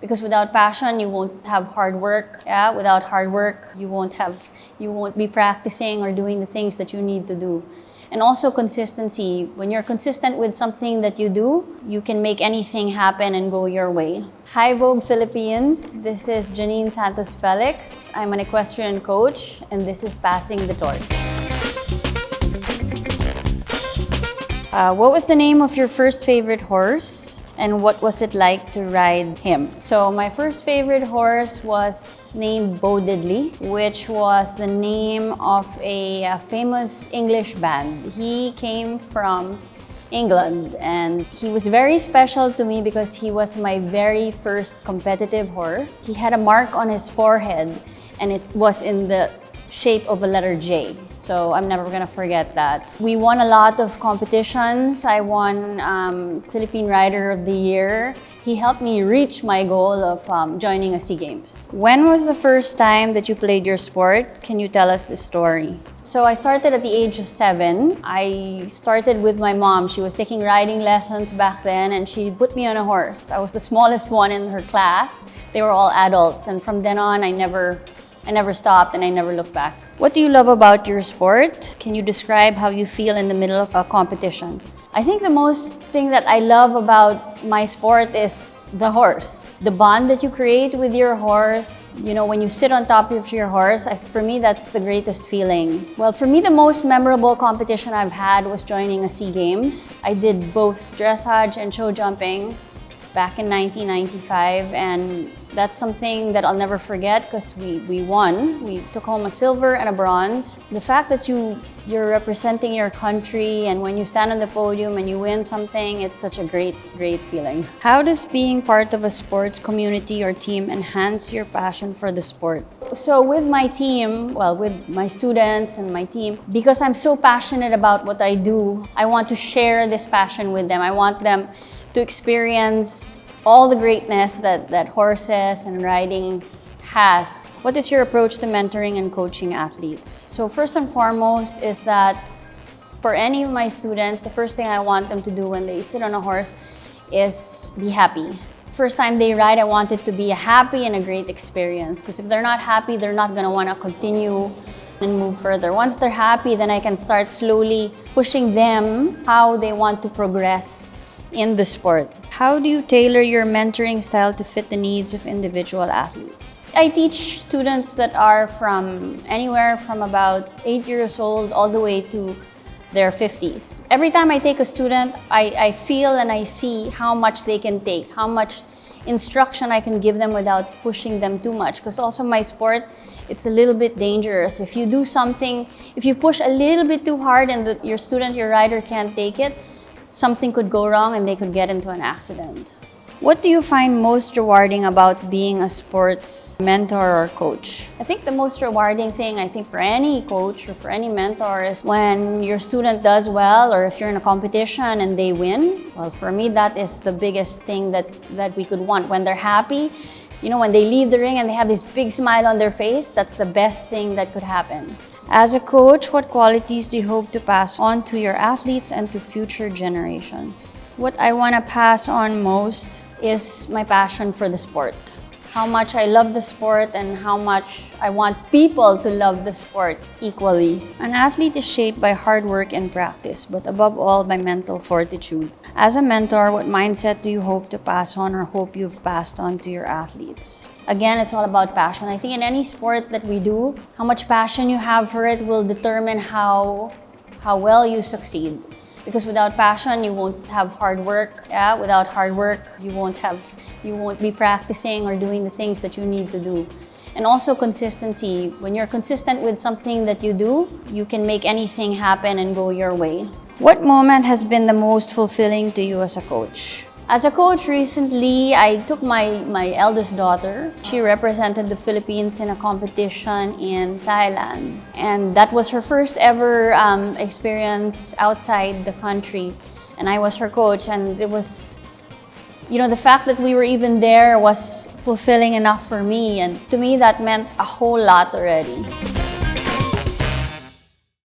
Because without passion, you won't have hard work. Yeah, without hard work, you won't be practicing or doing the things that you need to do. And also consistency. When you're consistent with something that you do, you can make anything happen and go your way. Hi Vogue Philippines, this is Janine Santos-Felix. I'm an equestrian coach and this is Passing the Torch. What was the name of your first favorite horse? And what was it like to ride him? So my first favorite horse was named Bo Diddley, which was the name of a famous English band. He came from England and he was very special to me because he was my very first competitive horse. He had a mark on his forehead and it was in the shape of a letter J. So I'm never gonna forget that. We won a lot of competitions. I won Philippine Rider of the Year. He helped me reach my goal of joining a SEA Games. When was the first time that you played your sport? Can you tell us the story? So I started at the age of 7. I started with my mom. She was taking riding lessons back then and she put me on a horse. I was the smallest one in her class. They were all adults and from then on I never stopped and I never looked back. What do you love about your sport? Can you describe how you feel in the middle of a competition? I think the most thing that I love about my sport is the horse. The bond that you create with your horse. You know, when you sit on top of your horse, for me, that's the greatest feeling. Well, for me, the most memorable competition I've had was joining a SEA Games. I did both dressage and show jumping back in 1995 and that's something that I'll never forget because we won. We took home a silver and a bronze. The fact that you're representing your country and when you stand on the podium and you win something, it's such a great feeling. How does being part of a sports community or team enhance your passion for the sport? So with my team, well, with my students and my team, because I'm so passionate about what I do, I want to share this passion with them. I want them to experience all the greatness that horses and riding has. What is your approach to mentoring and coaching athletes? So first and foremost is that for any of my students, the first thing I want them to do when they sit on a horse is be happy. First time they ride, I want it to be a happy and a great experience because if they're not happy, they're not going to want to continue and move further. Once they're happy, then I can start slowly pushing them how they want to progress in the sport. How do you tailor your mentoring style to fit the needs of individual athletes? I teach students that are from anywhere from about 8 years old all the way to their 50s. Every time I take a student, I feel and I see how much they can take, how much instruction I can give them without pushing them too much. Because also my sport, it's a little bit dangerous. If you do something, if you push a little bit too hard and your student, your rider can't take it, something could go wrong and they could get into an accident. What do you find most rewarding about being a sports mentor or coach? I think the most rewarding thing, I think for any coach or for any mentor is when your student does well or if you're in a competition and they win. Well, for me, that is the biggest thing that we could want. When they're happy, you know, when they leave the ring and they have this big smile on their face, that's the best thing that could happen. As a coach, what qualities do you hope to pass on to your athletes and to future generations? What I want to pass on most is my passion for the sport. How much I love the sport and how much I want people to love the sport equally. An athlete is shaped by hard work and practice, but above all by mental fortitude. As a mentor, what mindset do you hope to pass on or hope you've passed on to your athletes? Again, it's all about passion. I think in any sport that we do, how much passion you have for it will determine how well you succeed. Because without passion, you won't have hard work. Yeah, without hard work, you won't be practicing or doing the things that you need to do. And also consistency. When you're consistent with something that you do, you can make anything happen and go your way. What moment has been the most fulfilling to you as a coach? As a coach recently, I took my eldest daughter. She represented the Philippines in a competition in Thailand. And that was her first ever experience outside the country. And I was her coach and it was, you know, the fact that we were even there was fulfilling enough for me. And to me, that meant a whole lot already.